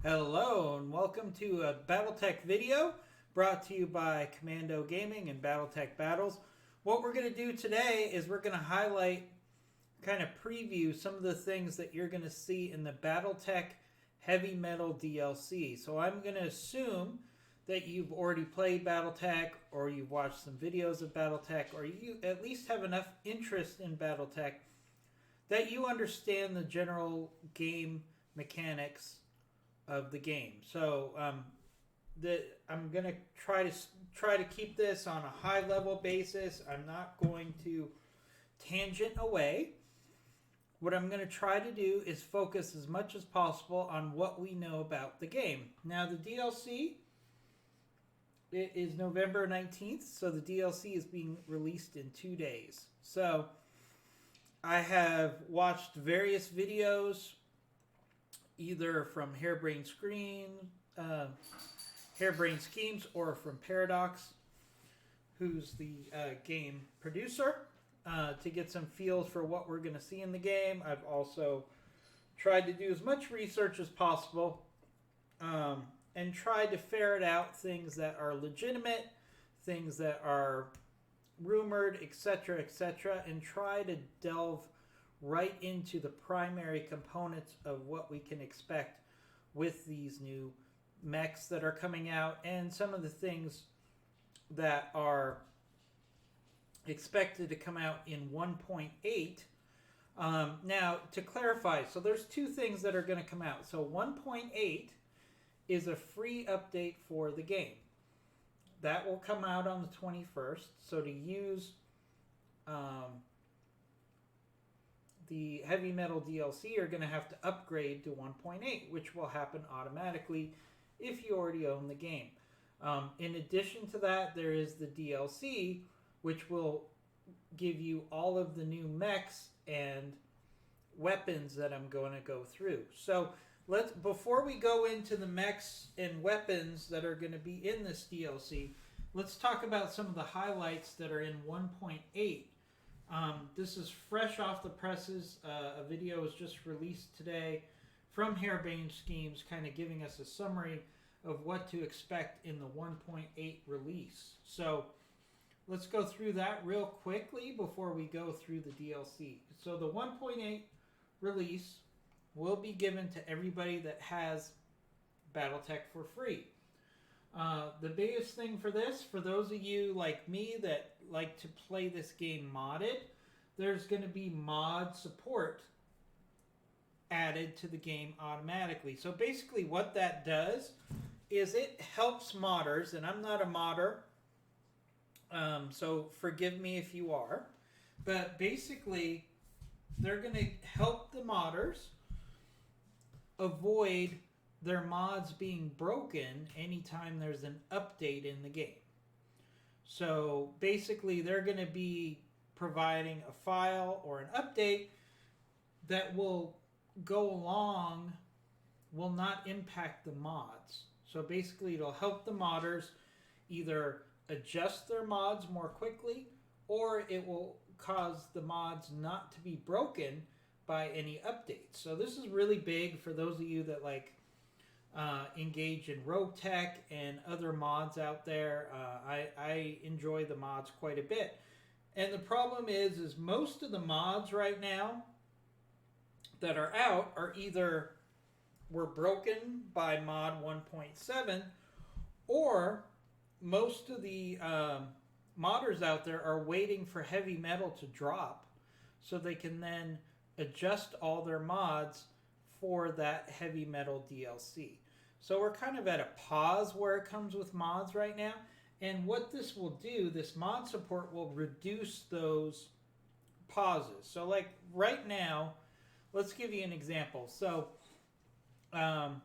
Hello and welcome to a Battletech video brought to you by Commando Gaming and Battletech Battles. What we're going to do today is we're going to highlight, kind of preview some of the things that you're going to see in the Battletech Heavy Metal DLC. So I'm going to assume that you've already played Battletech or you've watched some videos of Battletech or you at least have enough interest in Battletech that you understand the general game mechanics of the game. So I'm gonna try to keep this on a high level basis. I'm not going to tangent away. What I'm going to try to do is focus as much as possible on what we know about the game. Now the DLC, it is November 19th, so the DLC is being released in 2 days. So I have watched various videos either from Harebrained Schemes or from Paradox, who's the game producer, to get some feels for what we're going to see in the game. I've also tried to do as much research as possible and tried to ferret out things that are legitimate, things that are rumored, etc., and try to delve right into the primary components of what we can expect with these new mechs that are coming out and some of the things that are expected to come out in 1.8. Now, to clarify, so there's two things that are going to come out. So 1.8 is a free update for the game. That will come out on the 21st. So to use the Heavy Metal DLC, you're going to have to upgrade to 1.8, which will happen automatically if you already own the game. In addition to that, there is the DLC, which will give you all of the new mechs and weapons that I'm going to go through. So before we go into the mechs and weapons that are going to be in this DLC, let's talk about some of the highlights that are in 1.8. This is fresh off the presses. A video was just released today from Harebrained Schemes, kind of giving us a summary of what to expect in the 1.8 release. So let's go through that real quickly before we go through the DLC. So the 1.8 release will be given to everybody that has Battletech for free. The biggest thing for this, for those of you like me that like to play this game modded, there's going to be mod support added to the game automatically. So basically what that does is it helps modders, and I'm not a modder, so forgive me if you are, but basically they're going to help the modders avoid their mods being broken anytime there's an update in the game. So basically they're going to be providing a file or an update that will go along, will not impact the mods. So basically it'll help the modders either adjust their mods more quickly, or it will cause the mods not to be broken by any updates. So this is really big for those of you that like engage in Rogue Tech and other mods out there. I enjoy the mods quite a bit. And the problem is most of the mods right now that are out are either were broken by mod 1.7, or most of the modders out there are waiting for Heavy Metal to drop so they can then adjust all their mods for that Heavy Metal DLC. So we're kind of at a pause where it comes with mods right now. And what this will do, this mod support will reduce those pauses. So like right now, let's give you an example. So the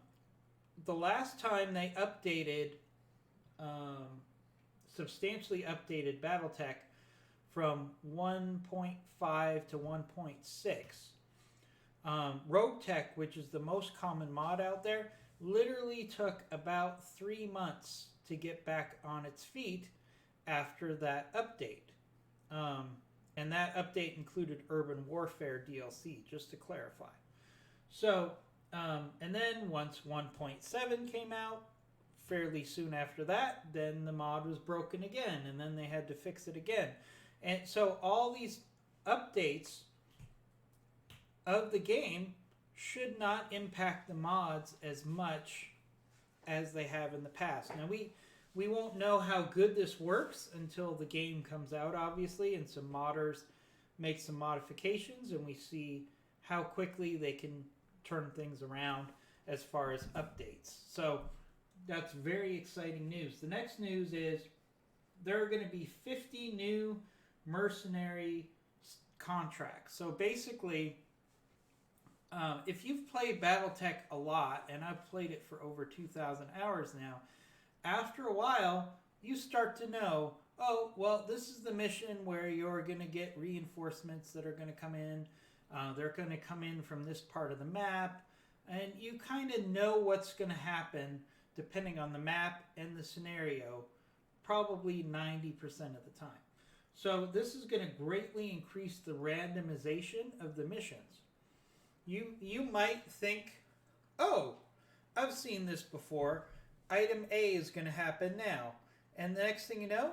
last time they updated, substantially updated Battletech from 1.5 to 1.6, Rogue Tech, which is the most common mod out there, literally took about 3 months to get back on its feet after that update. And that update included Urban Warfare DLC, just to clarify. So And then once 1.7 came out, fairly soon after that, then the mod was broken again, and then they had to fix it again. And so all these updates of the game should not impact the mods as much as they have in the past. Now we won't know how good this works until the game comes out, obviously, and some modders make some modifications, and we see how quickly they can turn things around as far as updates. So that's very exciting news. The next news is there are going to be 50 new mercenary contracts. So basically, if you've played Battletech a lot, and I've played it for over 2,000 hours now, after a while, you start to know, oh, well, this is the mission where you're going to get reinforcements that are going to come in. They're going to come in from this part of the map. And you kind of know what's going to happen depending on the map and the scenario, probably 90% of the time. So this is going to greatly increase the randomization of the missions. You might think, oh, I've seen this before. Item A is going to happen now. And the next thing you know,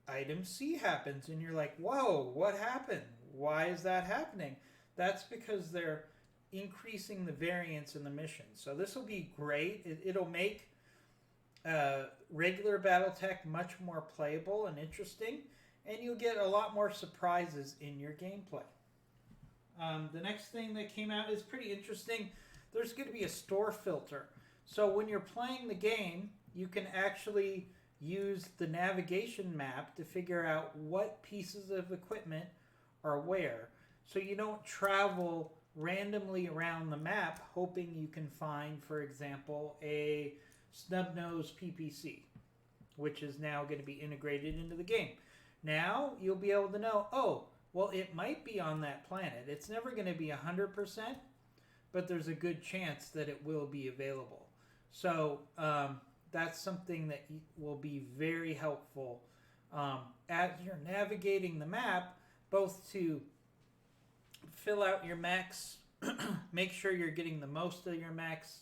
item C happens. And you're like, whoa, what happened? Why is that happening? That's because they're increasing the variance in the mission. So this will be great. It'll make regular Battletech much more playable and interesting. And you'll get a lot more surprises in your gameplay. The next thing that came out is pretty interesting. There's going to be a store filter. So when you're playing the game, you can actually use the navigation map to figure out what pieces of equipment are where. So you don't travel randomly around the map hoping you can find, for example, a snub-nosed PPC, which is now going to be integrated into the game. Now you'll be able to know, oh, well, it might be on that planet. It's never going to be 100%, but there's a good chance that it will be available. So that's something that will be very helpful as you're navigating the map, both to fill out your mechs, make sure you're getting the most of your mechs,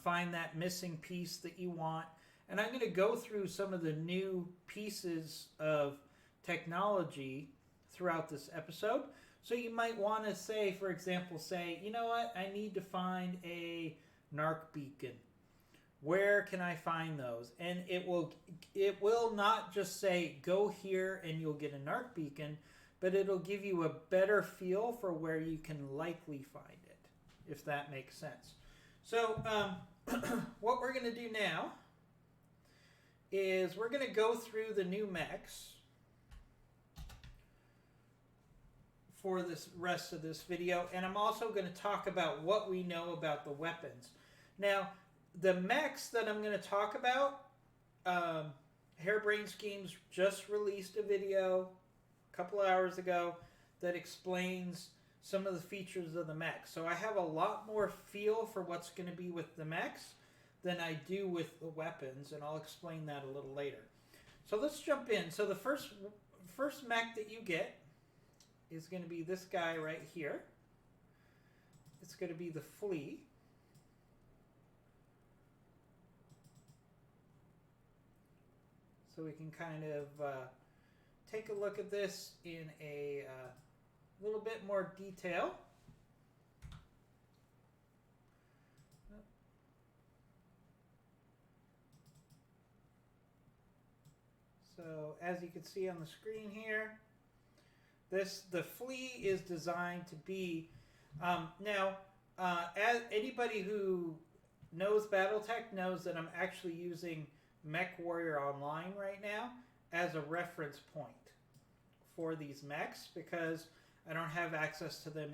find that missing piece that you want. And I'm going to go through some of the new pieces of technology throughout this episode. So you might want to say, for example, you know what, I need to find a narc beacon. Where can I find those? And it will not just say go here and you'll get a narc beacon, but it'll give you a better feel for where you can likely find it, if that makes sense. So what we're going to do now is we're going to go through the new mechs for this rest of this video, and I'm also going to talk about what we know about the weapons. Now, the mechs that I'm going to talk about, Harebrained Schemes just released a video a couple hours ago that explains some of the features of the mech. So I have a lot more feel for what's going to be with the mechs than I do with the weapons, and I'll explain that a little later. So let's jump in. So the first mech that you get is going to be this guy right here. It's going to be the Flea. So we can kind of take a look at this in a little bit more detail. So as you can see on the screen here, the Flea is designed to be as anybody who knows Battletech knows that I'm actually using Mech Warrior Online right now as a reference point for these mechs because I don't have access to them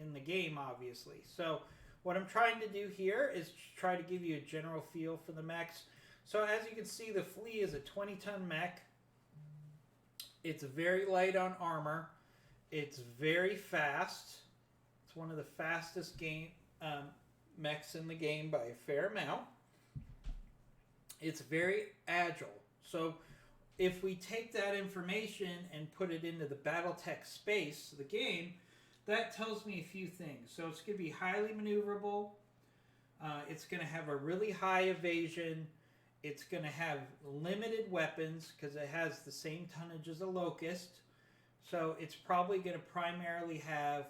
in the game, obviously. So what I'm trying to do here is try to give you a general feel for the mechs. So as you can see, the Flea is a 20-ton mech. It's very light on armor. It's very fast. It's one of the fastest mechs in the game by a fair amount. It's very agile. So if we take that information and put it into the Battletech space, the game, that tells me a few things. So it's going to be highly maneuverable. It's going to have a really high evasion. It's going to have limited weapons because it has the same tonnage as a Locust. So it's probably going to primarily have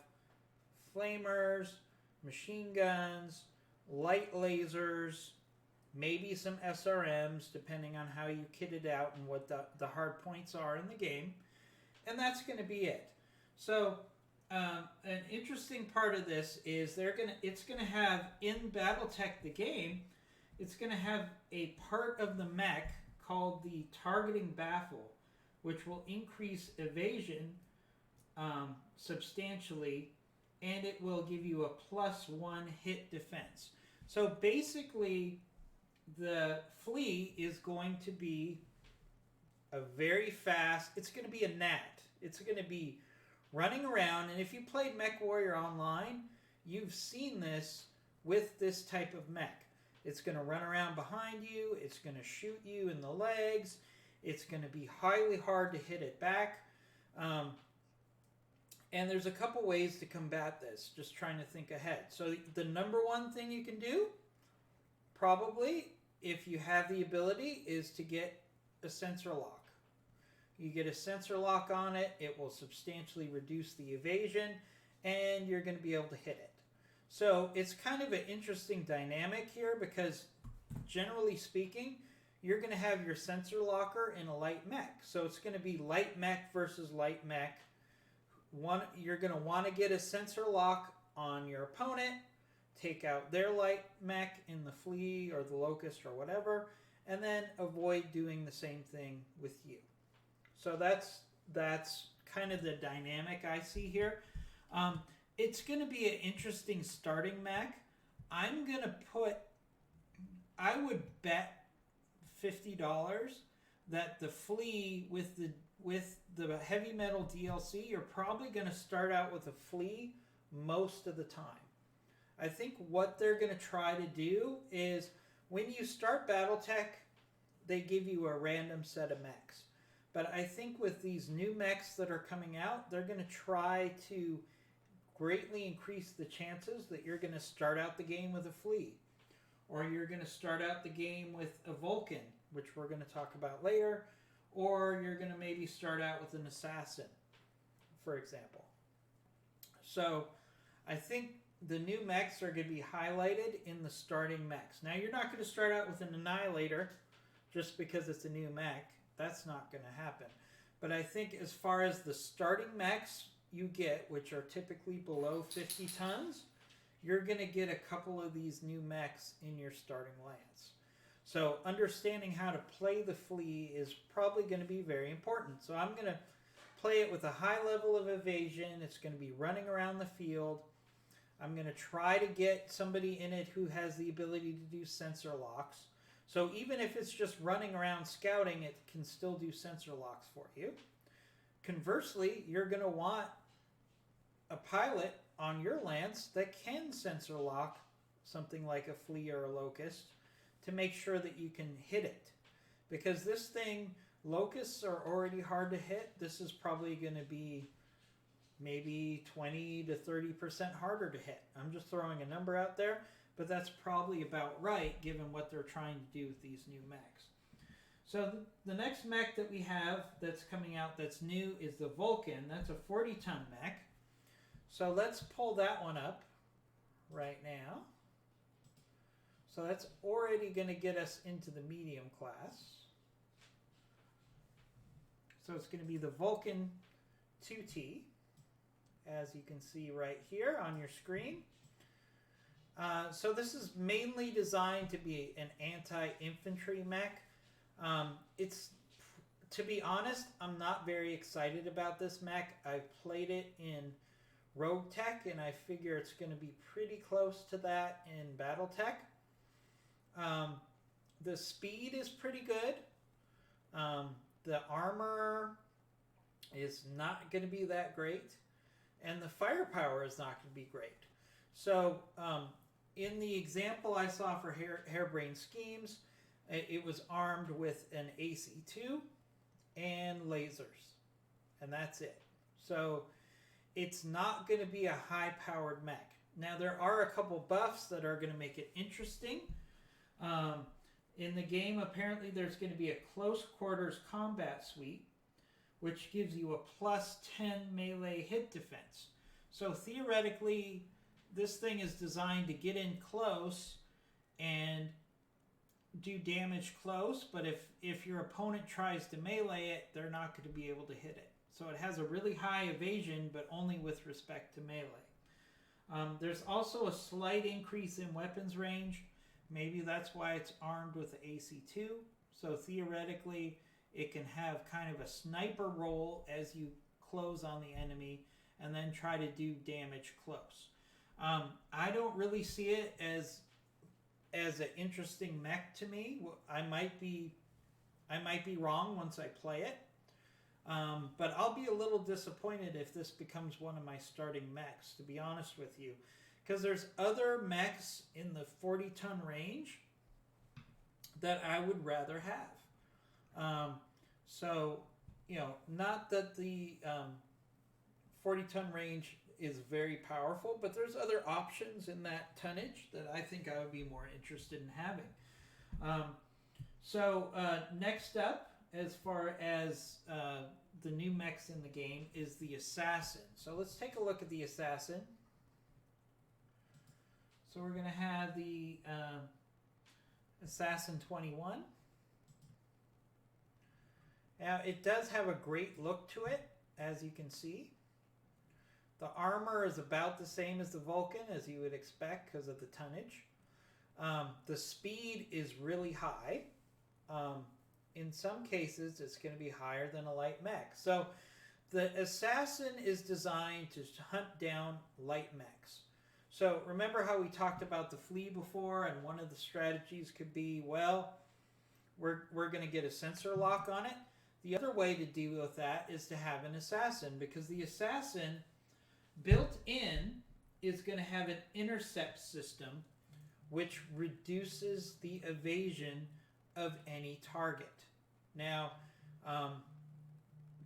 flamers, machine guns, light lasers, maybe some SRMs, depending on how you kit it out and what the hard points are in the game. And that's going to be it. So an interesting part of this is it's going to have, in Battletech the game, it's going to have a part of the mech called the targeting baffle, which will increase evasion substantially, and it will give you a +1 hit defense. So basically, the flea is going to be a very fast, it's going to be a gnat. It's going to be running around, and if you played Mech Warrior Online, you've seen this with this type of mech. It's going to run around behind you, it's going to shoot you in the legs, it's going to be highly hard to hit it back. And there's a couple ways to combat this, just trying to think ahead. So the number one thing you can do, probably, if you have the ability, is to get a sensor lock. You get a sensor lock on it, it will substantially reduce the evasion, and you're going to be able to hit it. So it's kind of an interesting dynamic here because, generally speaking, you're going to have your sensor locker in a light mech. So it's going to be light mech versus light mech. You're going to want to get a sensor lock on your opponent, take out their light mech in the flea or the locust or whatever, and then avoid doing the same thing with you. So that's kind of the dynamic I see here. It's going to be an interesting starting mech. I would bet $50 that the flea with the heavy metal DLC, you're probably going to start out with a flea most of the time. I think what they're going to try to do is, when you start Battletech, they give you a random set of mechs. But I think with these new mechs that are coming out, they're going to try to greatly increase the chances that you're going to start out the game with a flea. Or you're going to start out the game with a Vulcan, which we're going to talk about later. Or you're going to maybe start out with an assassin, for example. So I think the new mechs are going to be highlighted in the starting mechs. Now, you're not going to start out with an Annihilator just because it's a new mech. That's not going to happen. But I think as far as the starting mechs you get, which are typically below 50 tons, you're going to get a couple of these new mechs in your starting lance. So understanding how to play the flea is probably going to be very important. So I'm going to play it with a high level of evasion. It's going to be running around the field. I'm going to try to get somebody in it who has the ability to do sensor locks. So even if it's just running around scouting, it can still do sensor locks for you. Conversely, you're going to want a pilot on your lance that can sensor lock something like a flea or a locust to make sure that you can hit it. Because this thing, locusts are already hard to hit. This is probably going to be maybe 20 to 30% harder to hit. I'm just throwing a number out there, but that's probably about right given what they're trying to do with these new mechs. So the next mech that we have that's coming out that's new is the Vulcan. That's a 40-ton mech. So let's pull that one up right now. So that's already going to get us into the medium class. So it's going to be the Vulcan 2T, as you can see right here on your screen. So this is mainly designed to be an anti-infantry mech. To be honest, I'm not very excited about this mech. I've played it in Rogue Tech, and I figure it's going to be pretty close to that in Battletech. The speed is pretty good. The armor is not going to be that great, and the firepower is not going to be great. So in the example I saw for Harebrained Schemes, it was armed with an AC-2 and lasers, and that's it. So it's not going to be a high-powered mech. Now there are a couple buffs that are going to make it interesting. Um, in the game, apparently there's going to be a close quarters combat suite, which gives you a plus 10 melee hit defense. So theoretically, this thing is designed to get in close and do damage close, but if your opponent tries to melee it, they're not going to be able to hit it. So it has a really high evasion, but only with respect to melee. There's also a slight increase in weapons range. Maybe that's why it's armed with the AC2. So theoretically, it can have kind of a sniper role as you close on the enemy and then try to do damage close. I don't really see it as an interesting mech to me. I might be wrong once I play it. But I'll be a little disappointed if this becomes one of my starting mechs, to be honest with you. Because there's other mechs in the 40-ton range that I would rather have. So, not that the 40-ton range is very powerful, but there's other options in that tonnage that I think I would be more interested in having. Next up, as far as the new mechs in the game, is the Assassin. So let's take a look at the Assassin. So we're going to have the Assassin 21. Now, it does have a great look to it, as you can see. The armor is about the same as the Vulcan, as you would expect because of the tonnage. The speed is really high. In some cases, it's going to be higher than a light mech. So the Assassin is designed to hunt down light mechs. So remember how we talked about the Flea before, and one of the strategies could be, well, we're going to get a sensor lock on it. The other way to deal with that is to have an Assassin, because the Assassin, built in, is going to have an intercept system which reduces the evasion of any target. Now,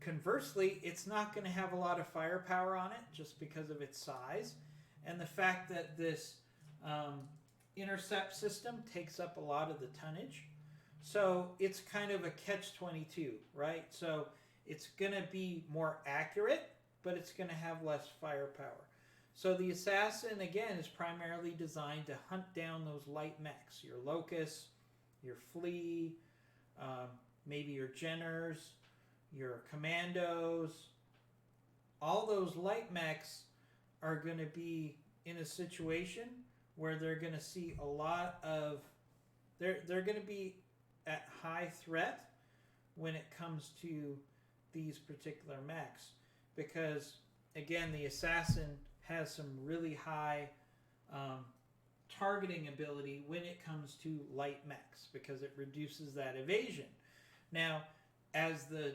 conversely, it's not going to have a lot of firepower on it just because of its size, and the fact that this intercept system takes up a lot of the tonnage. So it's kind of a catch-22, right? So it's going to be more accurate, but it's going to have less firepower. So the Assassin, again, is primarily designed to hunt down those light mechs, your Locust, your Flea, maybe your Jenners, your Commandos. All those light mechs are going to be in a situation where they're going to see a lot of... They're going to be at high threat when it comes to these particular mechs. Because, again, the Assassin has some really high targeting ability when it comes to light mechs, because it reduces that evasion. Now, as the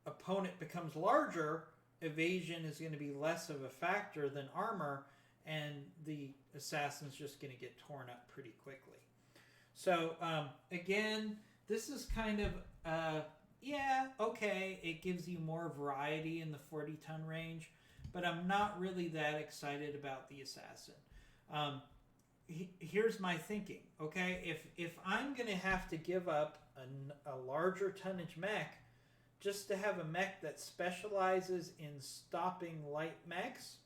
opponent becomes larger, evasion is going to be less of a factor than armor, and the Assassin's just going to get torn up pretty quickly. So, again, this is kind of, okay, it gives you more variety in the 40-ton range, but I'm not really that excited about the Assassin. Here's my thinking, okay? If I'm going to have to give up a larger tonnage mech just to have a mech that specializes in stopping light mechs,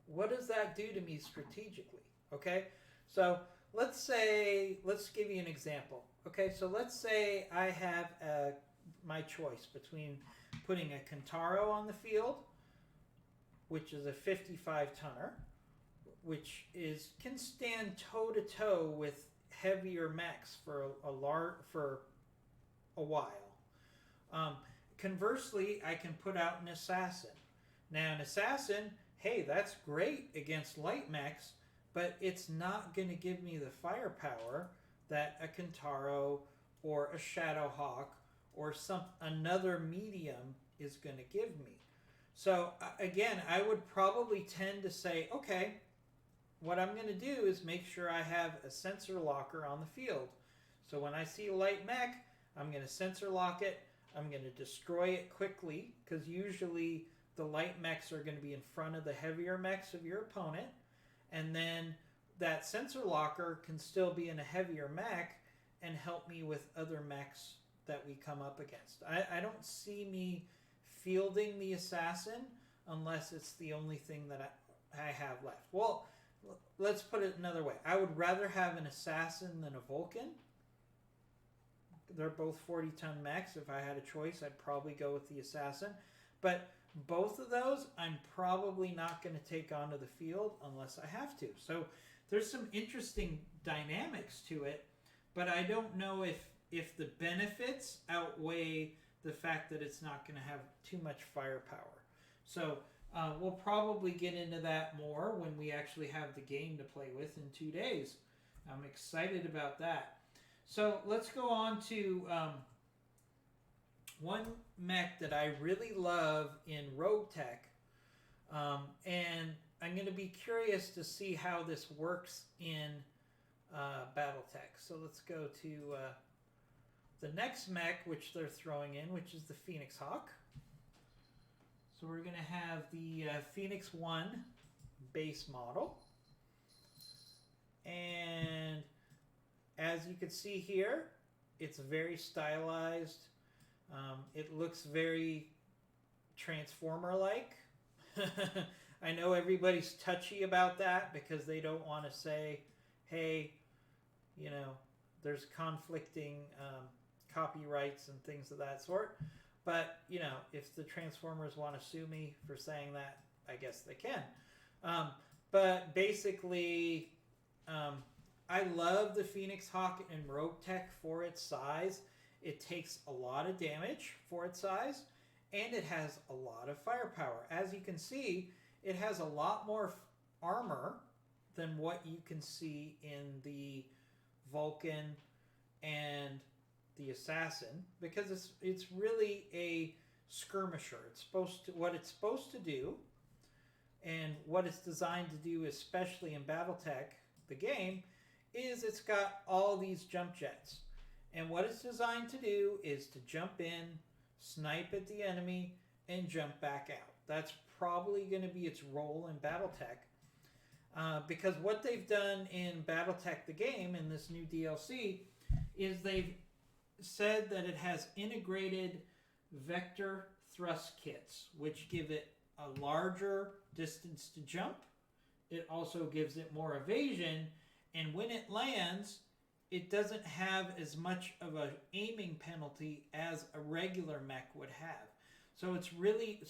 what does that do to me strategically, okay? So let's give you an example. Okay, so let's say I have my choice between putting a Kentaro on the field, which is a 55-tonner, which can stand toe-to-toe with heavier mechs for a while. Conversely, I can put out an Assassin. Now, an Assassin, hey, that's great against light mechs, but it's not going to give me the firepower that a Kentaro or a Shadowhawk or another medium is going to give me. So again, I would probably tend to say, okay, what I'm going to do is make sure I have a sensor locker on the field. So when I see a light mech, I'm going to sensor lock it. I'm going to destroy it quickly, because usually the light mechs are going to be in front of the heavier mechs of your opponent. and then that sensor locker can still be in a heavier mech and help me with other mechs that we come up against. I don't see me fielding the assassin unless it's the only thing that I have left. Well, let's put it another way. I would rather have an assassin than a Vulcan. They're both 40-ton mechs. If I had a choice, I'd probably go with the assassin. But both of those, I'm probably not going to take onto the field unless I have to. So there's some interesting dynamics to it, but I don't know if the benefits outweigh the fact that it's not going to have too much firepower. So we'll probably get into that more when we actually have the game to play with in 2 days. I'm excited about that. So let's go on to one mech that I really love in Rogue Tech. And I'm going to be curious to see how this works in Battletech. So let's go to the next mech which they're throwing in, which is the Phoenix Hawk. So we're going to have the Phoenix 1 base model. And as you can see here, it's very stylized. It looks very Transformer-like. I know everybody's touchy about that because they don't want to say, hey, you know, there's conflicting copyrights and things of that sort. But, you know, if the Transformers want to sue me for saying that, I guess they can. But basically, I love the Phoenix Hawk in Rogue Tech for its size. It takes a lot of damage for its size, and it has a lot of firepower. As you can see, it has a lot more armor than what you can see in the Vulcan and the Assassin, because it's really a skirmisher. It's supposed to, what it's supposed to do, and what it's designed to do, especially in Battletech, the game, is it's got all these jump jets. And what it's designed to do is to jump in, snipe at the enemy, and jump back out. That's probably going to be its role in Battletech. Because what they've done in Battletech the game, in this new DLC, is they've said that it has integrated vector thrust kits, which give it a larger distance to jump. It also gives it more evasion, and when it lands, it doesn't have as much of an aiming penalty as a regular mech would have. So it's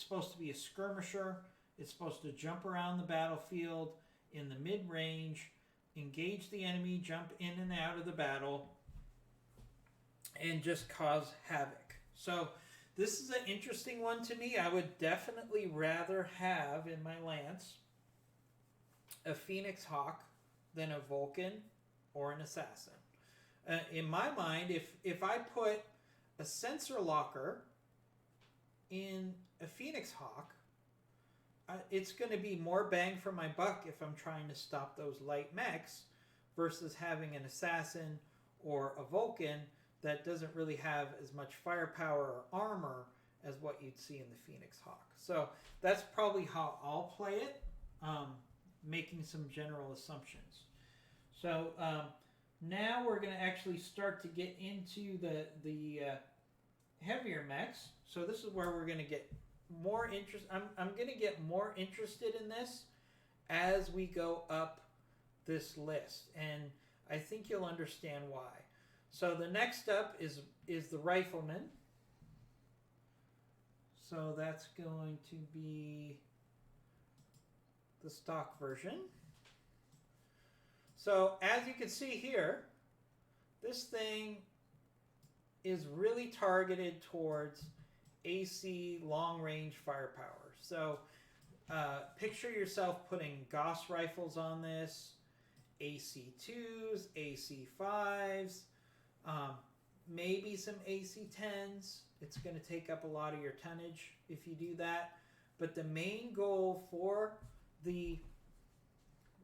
supposed to be a skirmisher. It's supposed to jump around the battlefield in the mid-range, engage the enemy, jump in and out of the battle, and just cause havoc. So this is an interesting one to me. I would definitely rather have in my Lance a Phoenix Hawk than a Vulcan or an Assassin. In my mind, if I put a sensor locker in a Phoenix Hawk, it's going to be more bang for my buck if I'm trying to stop those light mechs versus having an Assassin or a Vulcan that doesn't really have as much firepower or armor as what you'd see in the Phoenix Hawk. So that's probably how I'll play it, making some general assumptions. So now we're going to actually start to get into the heavier mechs. So this is where we're going to get more interest. I'm going to get more interested in this as we go up this list, and I think you'll understand why. So the next up is the Rifleman. So that's going to be the stock version. So as you can see here, this thing is really targeted towards AC long-range firepower. So picture yourself putting Gauss rifles on this, AC2s, AC5s, maybe some AC10s. It's going to take up a lot of your tonnage if you do that. But the main goal for the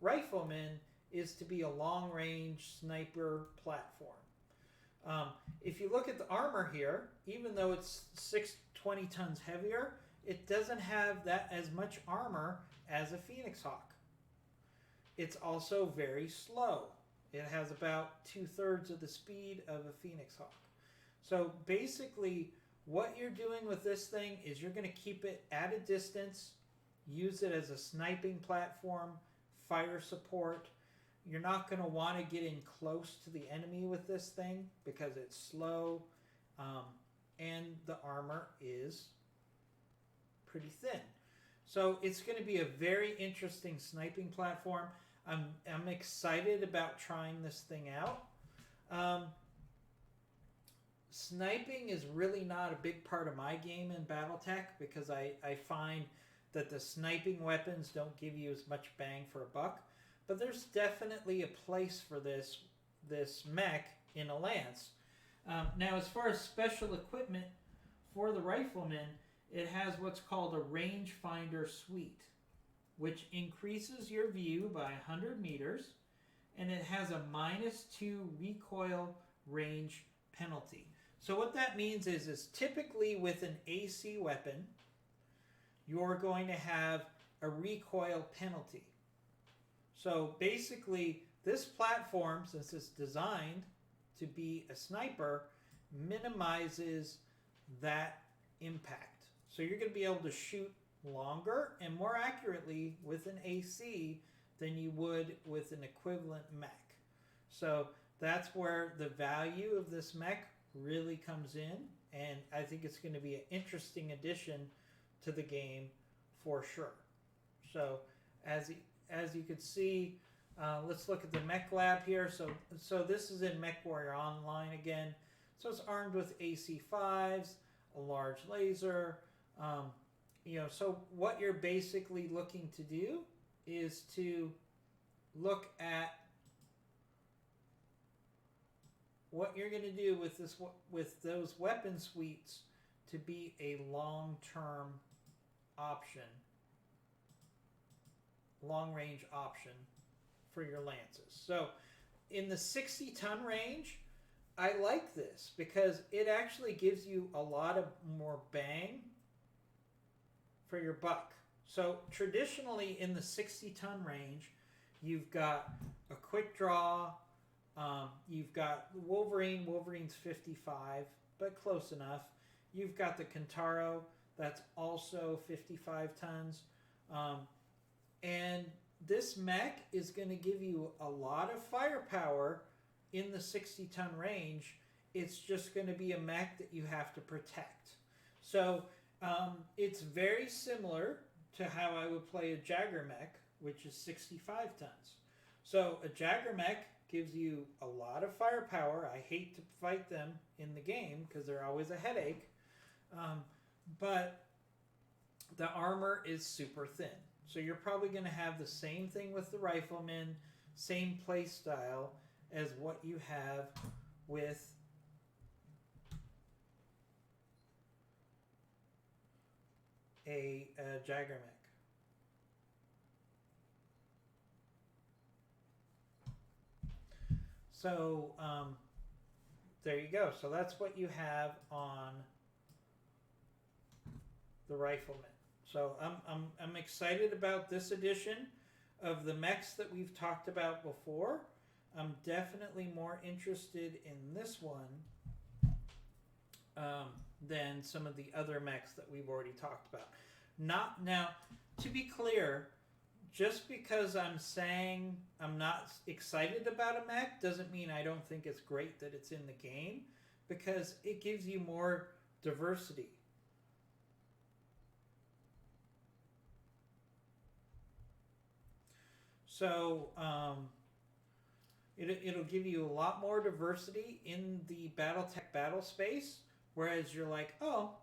Rifleman is to be a long-range sniper platform. If you look at the armor here, even though it's 620 tons heavier, it doesn't have that as much armor as a Phoenix Hawk. It's also very slow. It has about 2/3 of the speed of a Phoenix Hawk. So basically, what you're doing with this thing is you're going to keep it at a distance, use it as a sniping platform, fire support. You're not going to want to get in close to the enemy with this thing because it's slow, and the armor is pretty thin. So it's going to be a very interesting sniping platform. I'm excited about trying this thing out. Sniping is really not a big part of my game in Battletech because I find that the sniping weapons don't give you as much bang for a buck. But there's definitely a place for this mech in a lance. Now, as far as special equipment for the rifleman, it has what's called a rangefinder suite, which increases your view by 100 meters, and it has a -2 recoil range penalty. So what that means is typically with an AC weapon, you're going to have a recoil penalty. So basically, this platform, since it's designed to be a sniper, minimizes that impact. So you're going to be able to shoot longer and more accurately with an AC than you would with an equivalent mech. So that's where the value of this mech really comes in, and I think it's going to be an interesting addition to the game for sure. So as you can see, let's look at the mech lab here. So this is in MechWarrior Online again. So it's armed with AC-5s, a large laser. So what you're basically looking to do is to look at what you're going to do with those weapon suites to be a long-term option, long-range option for your lances. So in the 60-ton range, I like this because it actually gives you a lot of more bang for your buck. So traditionally in the 60-ton range, you've got a quick draw, you've got Wolverine. Wolverine's 55, but close enough. You've got the Kentaro, that's also 55 tons. And this mech is going to give you a lot of firepower in the 60-ton range. It's just going to be a mech that you have to protect. So it's very similar to how I would play a Jagger mech, which is 65 tons. So a Jagger mech gives you a lot of firepower. I hate to fight them in the game because they're always a headache. But the armor is super thin. So you're probably going to have the same thing with the Rifleman, same play style as what you have with a Jagger mech. So there you go. So that's what you have on the Rifleman. So I'm excited about this edition of the mechs that we've talked about before. I'm definitely more interested in this one than some of the other mechs that we've already talked about. Not now, to be clear, just because I'm saying I'm not excited about a mech doesn't mean I don't think it's great that it's in the game, because it gives you more diversity. So it'll give you a lot more diversity in the Battletech battle space, whereas you're like, oh,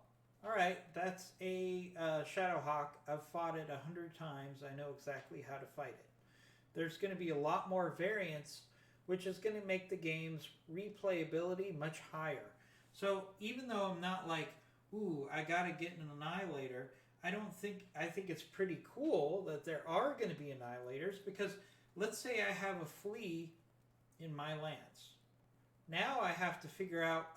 all right, that's a Shadowhawk. I've fought it 100 times. I know exactly how to fight it. There's going to be a lot more variance, which is going to make the game's replayability much higher. So even though I'm not like, ooh, I got to get an Annihilator, I think it's pretty cool that there are going to be Annihilators, because let's say I have a flea in my lance. Now I have to figure out,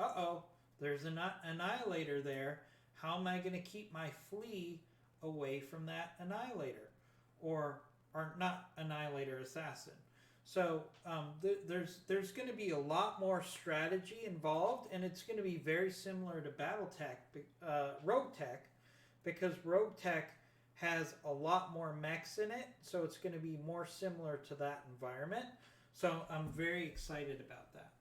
there's an Annihilator there. How am I going to keep my flea away from that Annihilator? Or or not Annihilator, Assassin. So there's going to be a lot more strategy involved, and it's going to be very similar to BattleTech, Rogue Tech, because Rogue Tech has a lot more mechs in it, so it's going to be more similar to that environment. So I'm very excited about that.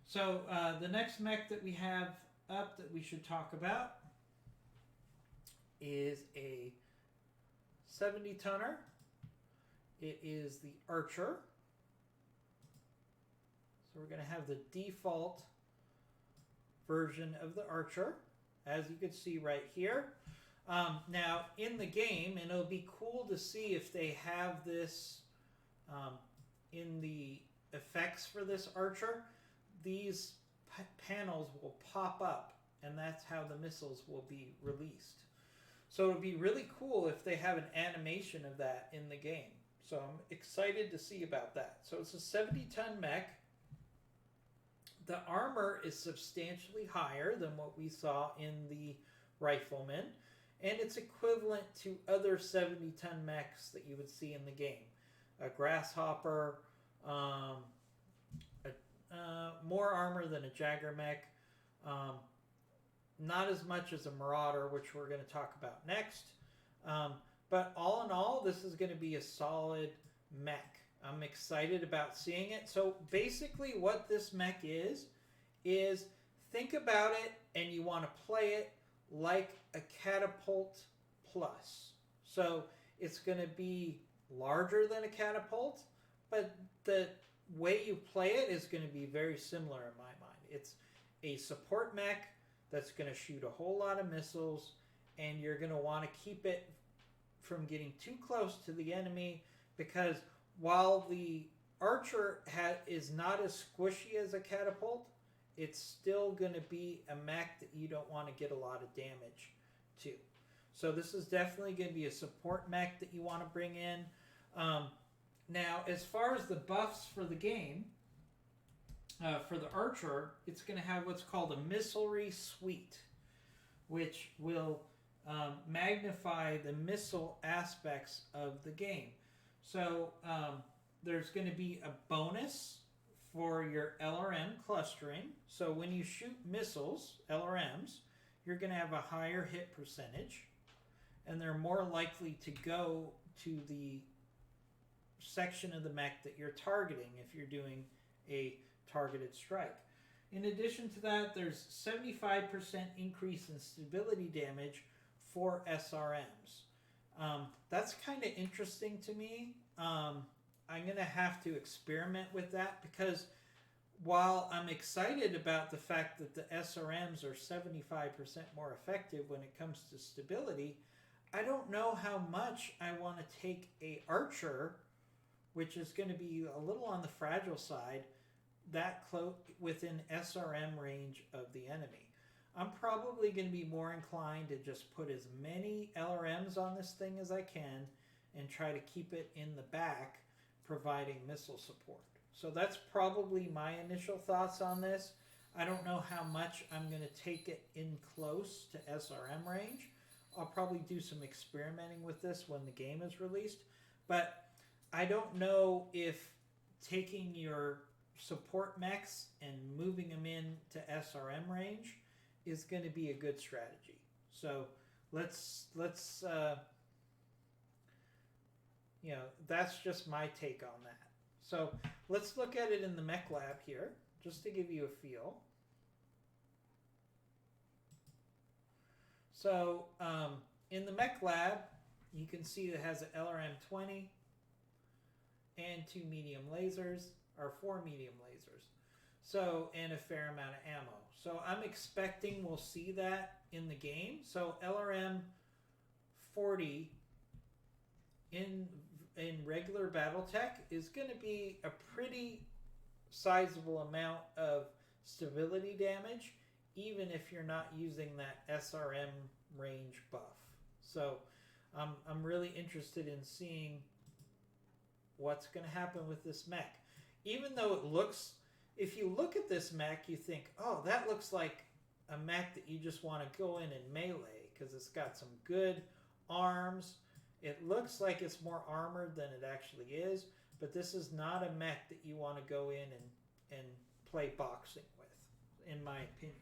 So the next mech that we have up that we should talk about is a 70 tonner. It is the Archer. So we're going to have the default version of the Archer, as you can see right here. Now, in the game, and it'll be cool to see if they have this in the effects for this Archer, these panels will pop up, and that's how the missiles will be released. So it would be really cool if they have an animation of that in the game. So I'm excited to see about that. So it's a 70-ton mech. The armor is substantially higher than what we saw in the Rifleman, and it's equivalent to other 70-ton mechs that you would see in the game. A Grasshopper, more armor than a Jagger mech, not as much as a Marauder, which we're going to talk about next. But all in all, this is going to be a solid mech. I'm excited about seeing it. So basically what this mech is think about it and you want to play it like a Catapult Plus. So it's going to be larger than a Catapult, but the way you play it is going to be very similar in my mind. It's a support mech that's going to shoot a whole lot of missiles, and you're going to want to keep it from getting too close to the enemy, because while the Archer is not as squishy as a Catapult, it's still going to be a mech that you don't want to get a lot of damage to. So this is definitely going to be a support mech that you want to bring in. Now, as far as the buffs for the game, for the Archer, it's going to have what's called a Missilery Suite, which will magnify the missile aspects of the game. So there's going to be a bonus for your LRM clustering. So when you shoot missiles, LRMs, you're going to have a higher hit percentage, and they're more likely to go to the section of the mech that you're targeting if you're doing a targeted strike. In addition to that, there's 75% increase in stability damage for SRMs. That's kind of interesting to me. I'm going to have to experiment with that, because while I'm excited about the fact that the SRMs are 75% more effective when it comes to stability, I don't know how much I want to take a Archer, which is going to be a little on the fragile side, that close within SRM range of the enemy. I'm probably going to be more inclined to just put as many LRMs on this thing as I can and try to keep it in the back, providing missile support. So that's probably my initial thoughts on this. I don't know how much I'm going to take it in close to SRM range. I'll probably do some experimenting with this when the game is released. But I don't know if taking your support mechs and moving them into SRM range is going to be a good strategy. So let's that's just my take on that. So let's look at it in the mech lab here, just to give you a feel. So in the mech lab, you can see it has an LRM-20 and 2 medium lasers, or 4 medium lasers. So, and a fair amount of ammo. So I'm expecting we'll see that in the game. So LRM-40 in regular Battletech is going to be a pretty sizable amount of stability damage, even if you're not using that SRM range buff. So I'm really interested in seeing what's going to happen with this mech. Even though it looks, if you look at this mech, you think, oh, that looks like a mech that you just want to go in and melee, because it's got some good arms It looks like it's more armored than it actually is, but this is not a mech that you want to go in and play boxing with, in my opinion.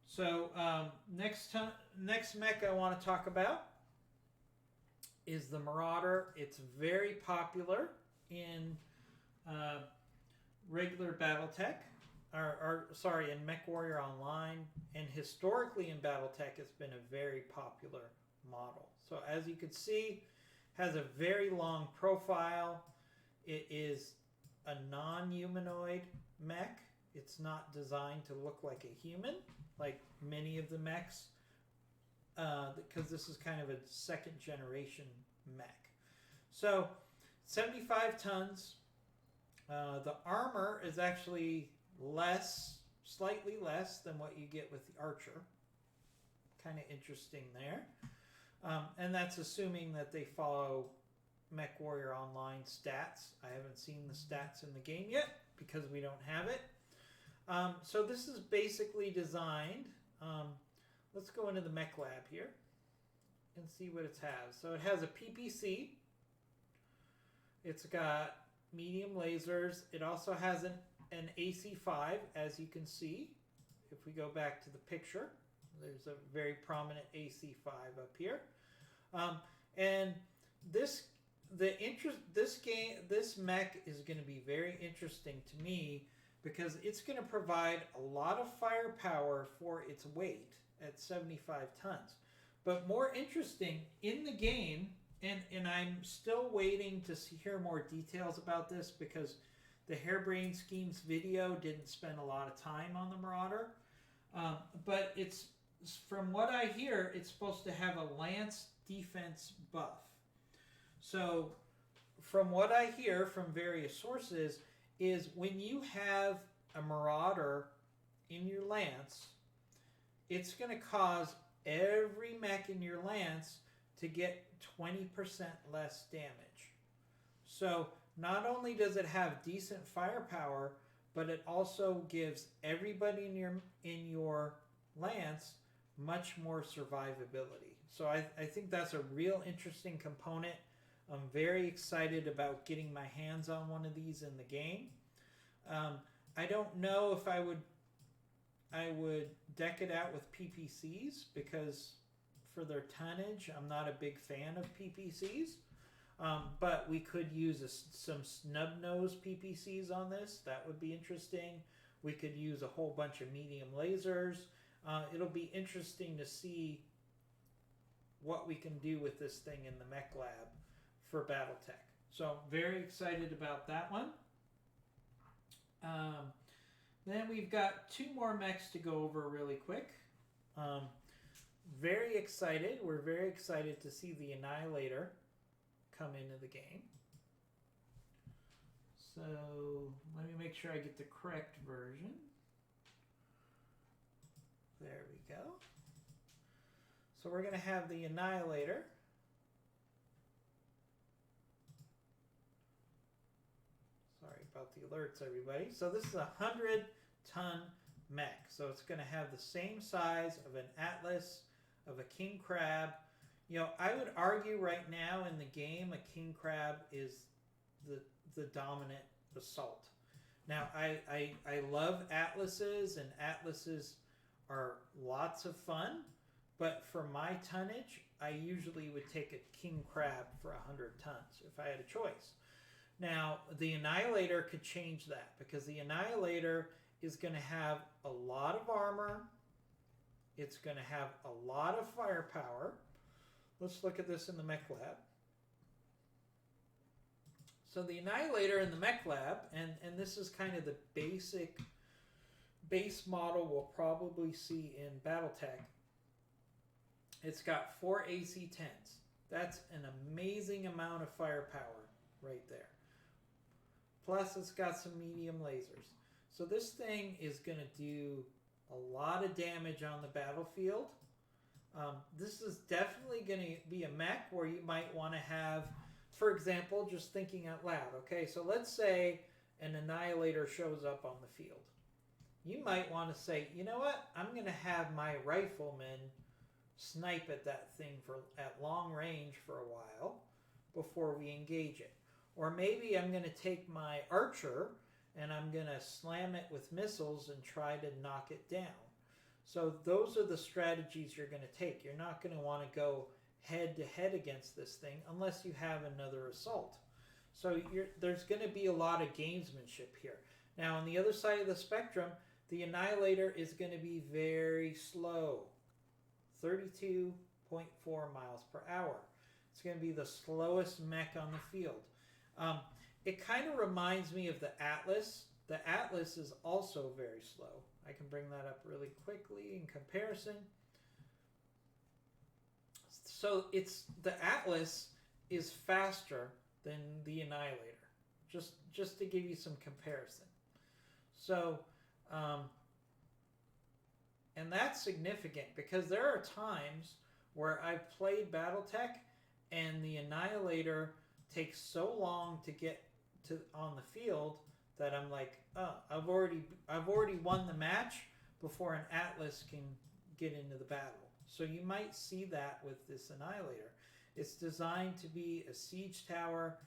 So next mech I want to talk about is the Marauder. It's very popular in regular Battletech, or in MechWarrior Online, and historically in Battletech, it's been a very popular model. So as you can see, has a very long profile. It is a non-humanoid mech. It's not designed to look like a human, like many of the mechs, because this is kind of a second generation mech. So 75 tons. The armor is actually slightly less than what you get with the Archer. Kind of interesting there. And that's assuming that they follow MechWarrior Online stats. I haven't seen the stats in the game yet because we don't have it. So this is basically designed. Let's go into the Mech Lab here and see what it has. So it has a PPC. It's got medium lasers. It also has an AC5, as you can see. If we go back to the picture, there's a very prominent AC5 up here. And this mech is going to be very interesting to me because it's going to provide a lot of firepower for its weight at 75 tons. But more interesting, in the game, and I'm still waiting to hear more details about this because the Harebrained Schemes video didn't spend a lot of time on the Marauder. But it's, from what I hear, it's supposed to have a lance defense buff. So from what I hear from various sources is when you have a Marauder in your lance, it's going to cause every mech in your lance to get 20% less damage. So not only does it have decent firepower, but it also gives everybody in your lance much more survivability. So I think that's a real interesting component. I'm very excited about getting my hands on one of these in the game. I don't know if I would deck it out with PPCs because for their tonnage, I'm not a big fan of PPCs. But we could use some snub-nose PPCs on this. That would be interesting. We could use a whole bunch of medium lasers. It'll be interesting to see what we can do with this thing in the Mech Lab for Battletech. So very excited about that one. Then we've got two more mechs to go over really quick. Very excited. We're very excited to see the Annihilator come into the game. So let me make sure I get the correct version. There we go. So we're going to have the Annihilator. Sorry about the alerts, everybody. So this is a 100-ton mech. So it's going to have the same size of an Atlas, of a King Crab. You know, I would argue right now in the game, a King Crab is the dominant assault. Now, I love Atlases, and Atlases are lots of fun, but for my tonnage, I usually would take a King Crab for 100 tons if I had a choice. Now, the Annihilator could change that because the Annihilator is going to have a lot of armor. It's going to have a lot of firepower. Let's look at this in the Mech Lab. So the Annihilator in the Mech Lab, and this is kind of the base model we'll probably see in Battletech. It's got 4 AC-10s. That's an amazing amount of firepower right there. Plus it's got some medium lasers. So this thing is going to do a lot of damage on the battlefield. This is definitely going to be a mech where you might want to have, for example, just thinking out loud. Okay, so let's say an Annihilator shows up on the field. You might want to say, you know what? I'm going to have my riflemen snipe at that thing at long range for a while before we engage it. Or maybe I'm going to take my archer and I'm going to slam it with missiles and try to knock it down. So those are the strategies you're going to take. You're not going to want to go head to head against this thing unless you have another assault. So there's going to be a lot of gamesmanship here. Now on the other side of the spectrum, the Annihilator is going to be very slow. 32.4 miles per hour. It's going to be the slowest mech on the field. It kind of reminds me of the Atlas. The Atlas is also very slow. I can bring that up really quickly in comparison. So the Atlas is faster than the Annihilator, just to give you some comparison. So, and that's significant because there are times where I've played Battletech and the Annihilator takes so long to get on the field that I'm like, oh, I've already won the match before an Atlas can get into the battle. So you might see that with this Annihilator. It's designed to be a siege tower,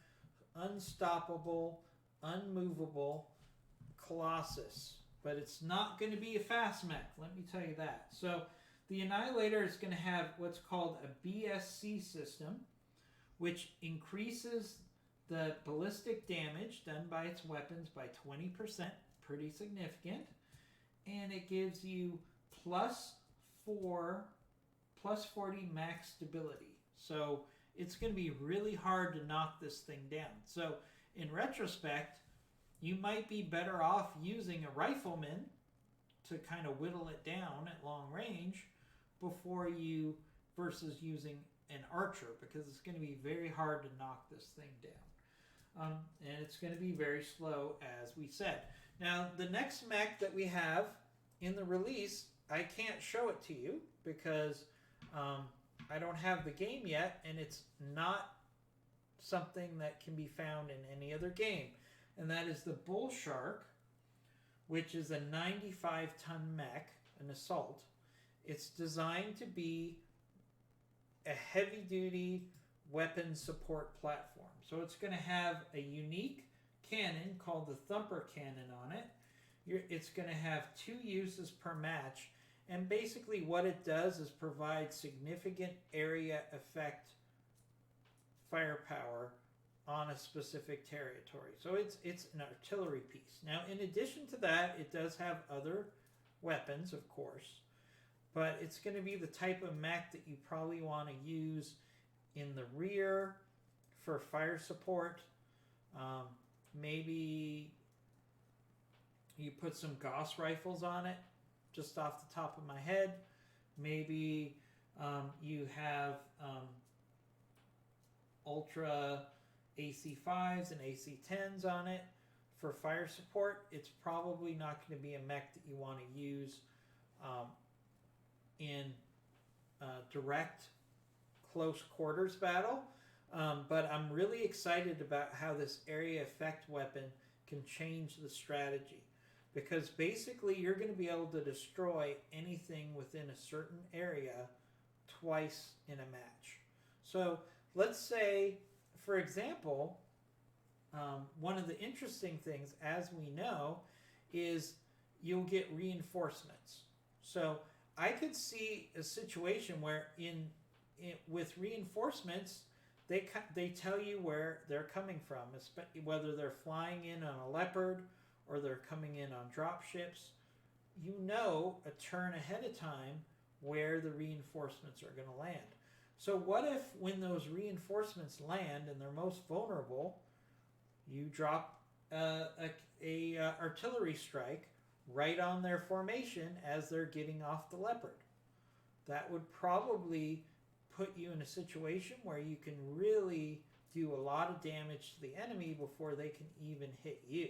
unstoppable, unmovable Colossus. But it's not going to be a fast mech, let me tell you that. So the Annihilator is going to have what's called a BSC system, which increases the ballistic damage done by its weapons by 20%, pretty significant. And it gives you plus 40 max stability. So it's going to be really hard to knock this thing down. So in retrospect, you might be better off using a rifleman to kind of whittle it down at long range versus using an archer, because it's going to be very hard to knock this thing down. And it's going to be very slow, as we said. Now, the next mech that we have in the release, I can't show it to you because I don't have the game yet, and it's not something that can be found in any other game. And that is the Bull Shark, which is a 95-ton mech, an assault. It's designed to be a heavy-duty weapon support platform. So it's going to have a unique cannon called the Thumper Cannon on it. It's going to have 2 uses per match. And basically what it does is provide significant area effect firepower on a specific territory. So it's an artillery piece. Now, in addition to that, it does have other weapons, of course, but it's going to be the type of mech that you probably want to use in the rear for fire support. Maybe you put some Gauss rifles on it, just off the top of my head. Maybe you have Ultra AC5s and AC10s on it for fire support. It's probably not going to be a mech that you want to use in direct close quarters battle. But I'm really excited about how this area effect weapon can change the strategy. Because basically you're going to be able to destroy anything within a certain area twice in a match. So let's say, for example, one of the interesting things, as we know, is you'll get reinforcements. So I could see a situation where with reinforcements, they tell you where they're coming from, whether they're flying in on a Leopard or they're coming in on drop ships. You know a turn ahead of time where the reinforcements are going to land. So what if when those reinforcements land and they're most vulnerable, you drop a artillery strike right on their formation as they're getting off the Leopard? That would probably put you in a situation where you can really do a lot of damage to the enemy before they can even hit you.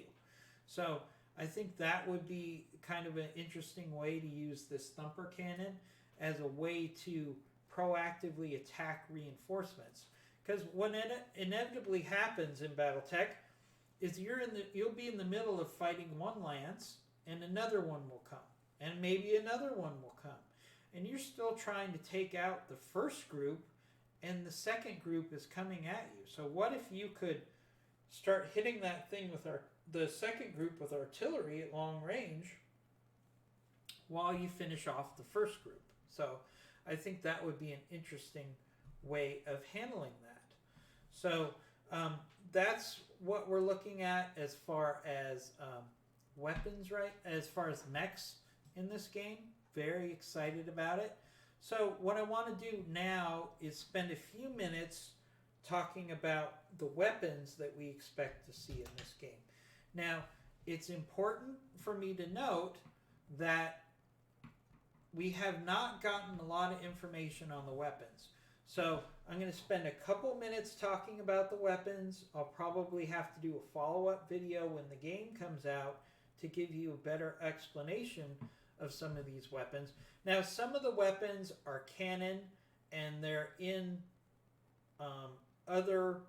So I think that would be kind of an interesting way to use this Thumper Cannon as a way to proactively attack reinforcements. Because what inevitably happens in Battletech is you'll be in the middle of fighting one lance and another one will come. And maybe another one will come. and you're still trying to take out the first group, and the second group is coming at you. So what if you could start hitting that thing with the second group with artillery at long range while you finish off the first group? So I think that would be an interesting way of handling that. So that's what we're looking at as far as weapons, right? As far as mechs in this game. Very excited about it. So what I want to do now is spend a few minutes talking about the weapons that we expect to see in this game. Now, it's important for me to note that we have not gotten a lot of information on the weapons. So I'm going to spend a couple minutes talking about the weapons. I'll probably have to do a follow-up video when the game comes out to give you a better explanation of some of these weapons. Now, some of the weapons are canon, and they're in other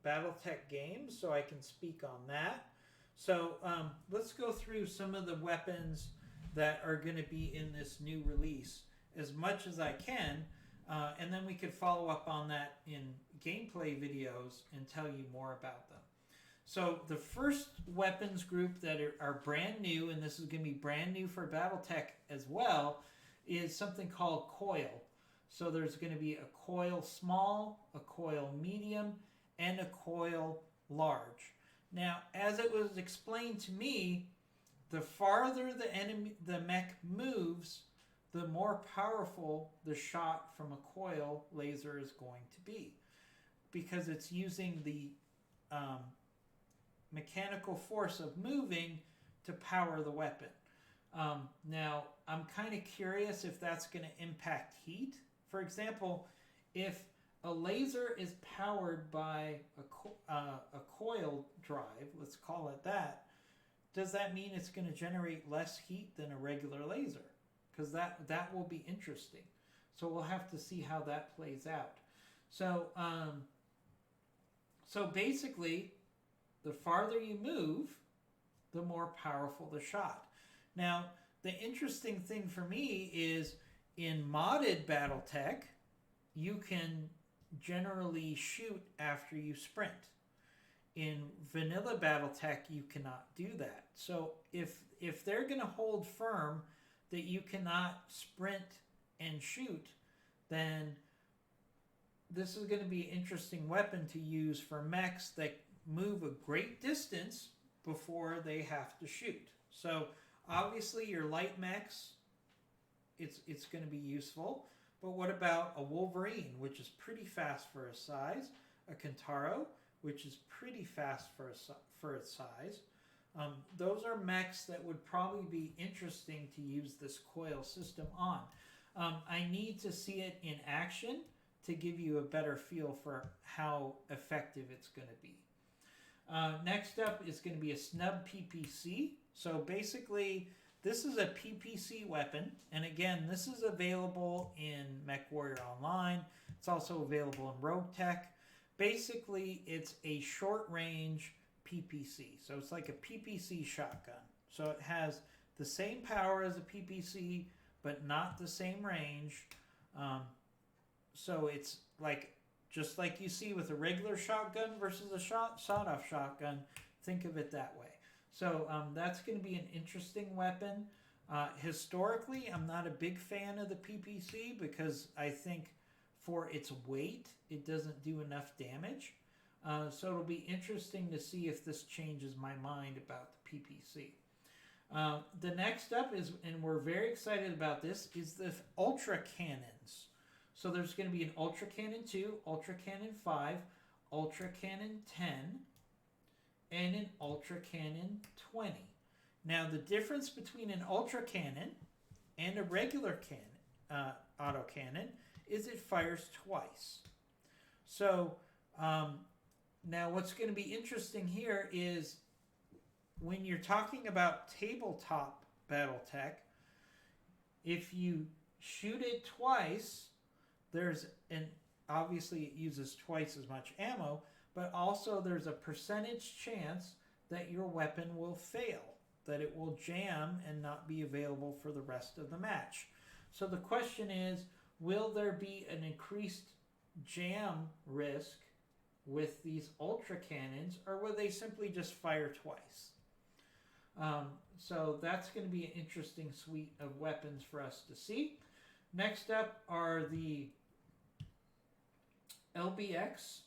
Battletech games, so I can speak on that. So let's go through some of the weapons that are going to be in this new release as much as I can, and then we could follow up on that in gameplay videos and tell you more about them. So the first weapons group that are brand new, and this is going to be brand new for Battletech as well, is something called coil. So there's going to be a coil small, a coil medium, and a coil large. Now, as it was explained to me, the farther the mech moves, the more powerful the shot from a coil laser is going to be, because it's using the mechanical force of moving to power the weapon. Now, I'm kind of curious if that's going to impact heat. For example, if a laser is powered by a coil drive, let's call it that, does that mean it's going to generate less heat than a regular laser? Because that will be interesting. So we'll have to see how that plays out. So, so basically, the farther you move, the more powerful the shot. Now, the interesting thing for me is in modded Battletech, you can generally shoot after you sprint. In vanilla Battletech, you cannot do that. So if they're going to hold firm that you cannot sprint and shoot, then this is going to be an interesting weapon to use for mechs that move a great distance before they have to shoot. So obviously your light mechs, it's going to be useful. But what about a Wolverine, which is pretty fast for its size, a Kentaro, which is pretty fast for its size? Those are mechs that would probably be interesting to use this coil system on. I need to see it in action to give you a better feel for how effective it's going to be. Next up is going to be a snub PPC. So basically, this is a PPC weapon, and again, this is available in MechWarrior Online. It's also available in Rogue Tech. Basically, it's a short-range PPC. So it's like a PPC shotgun. So it has the same power as a PPC, but not the same range. So it's like just like you see with a regular shotgun versus a sawed-off shotgun. Think of it that way. So that's going to be an interesting weapon. Historically, I'm not a big fan of the PPC because I think for its weight, it doesn't do enough damage. So it'll be interesting to see if this changes my mind about the PPC. The next up is, and we're very excited about this, is the Ultra Cannons. So there's going to be an Ultra Cannon 2, Ultra Cannon 5, Ultra Cannon 10, and an Ultra Cannon 20. Now, the difference between an Ultra Cannon and a regular autocannon is it fires twice. So, now what's going to be interesting here is when you're talking about tabletop Battletech, if you shoot it twice, obviously it uses twice as much ammo, but also there's a percentage chance that your weapon will fail, that it will jam and not be available for the rest of the match. So the question is, will there be an increased jam risk with these ultra cannons, or will they simply just fire twice? So that's going to be an interesting suite of weapons for us to see. Next up are the LBX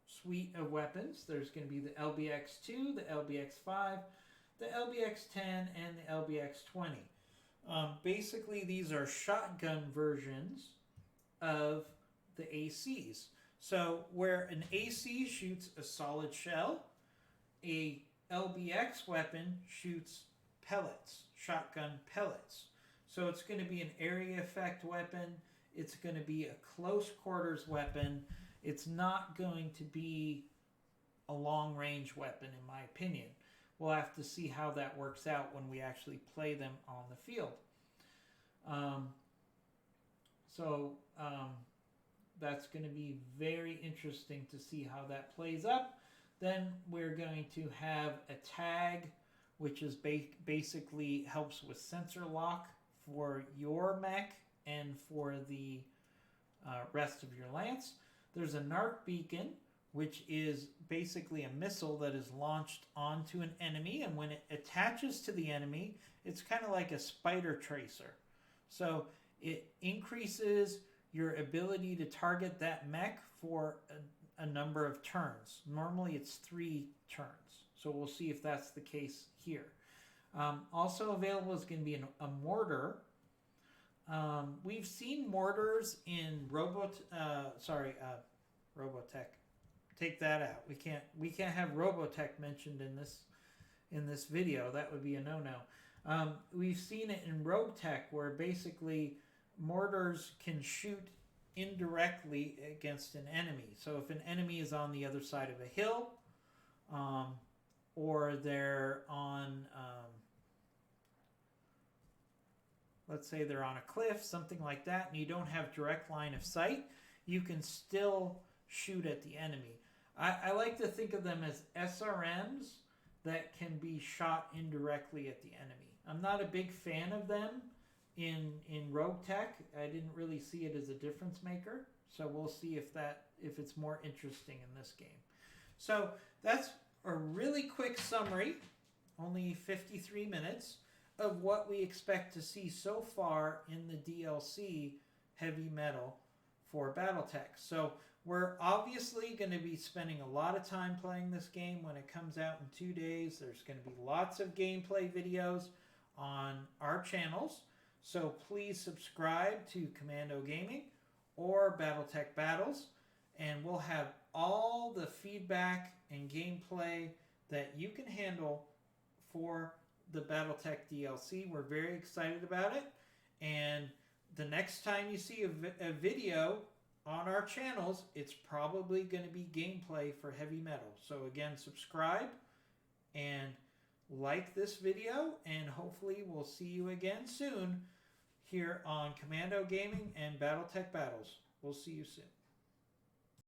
suite of weapons. There's going to be the LBX2, the LBX5, the LBX10, and the LBX20. Basically, these are shotgun versions of the ACs. So where an AC shoots a solid shell, a LBX weapon shoots pellets, shotgun pellets. So it's going to be an area effect weapon. It's going to be a close quarters weapon. It's not going to be a long range weapon, in my opinion. We'll have to see how that works out when we actually play them on the field. That's going to be very interesting to see how that plays up. Then we're going to have a tag, which is basically helps with sensor lock for your mech and for the rest of your lance. There's a narc beacon, which is basically a missile that is launched onto an enemy, and when it attaches to the enemy, it's kind of like a spider tracer. So it increases your ability to target that mech for a number of turns. Normally it's 3 turns. So we'll see if that's the case here. Also available is going to be a mortar. We've seen mortars in Robotech. Take that out. We can't have Robotech mentioned in this video. That would be a no-no. We've seen it in Rogue Tech, where basically mortars can shoot indirectly against an enemy. So if an enemy is on the other side of a hill, or they're on, let's say they're on a cliff, something like that, and you don't have direct line of sight, you can still shoot at the enemy. I like to think of them as SRMs that can be shot indirectly at the enemy. I'm not a big fan of them in Rogue Tech. I didn't really see it as a difference maker, so we'll see if it's more interesting in this game. So that's a really quick summary, only 53 minutes, of what we expect to see so far in the DLC Heavy Metal for Battletech. So we're obviously going to be spending a lot of time playing this game when it comes out in 2 days. There's going to be lots of gameplay videos on our channels. So please subscribe to Commando Gaming or Battletech Battles, and we'll have all the feedback and gameplay that you can handle for the Battletech DLC. We're very excited about it, and the next time you see a video on our channels, it's probably going to be gameplay for Heavy Metal. So again, subscribe and like this video, and hopefully we'll see you again soon here on Commando Gaming and Battletech Battles. We'll see you soon.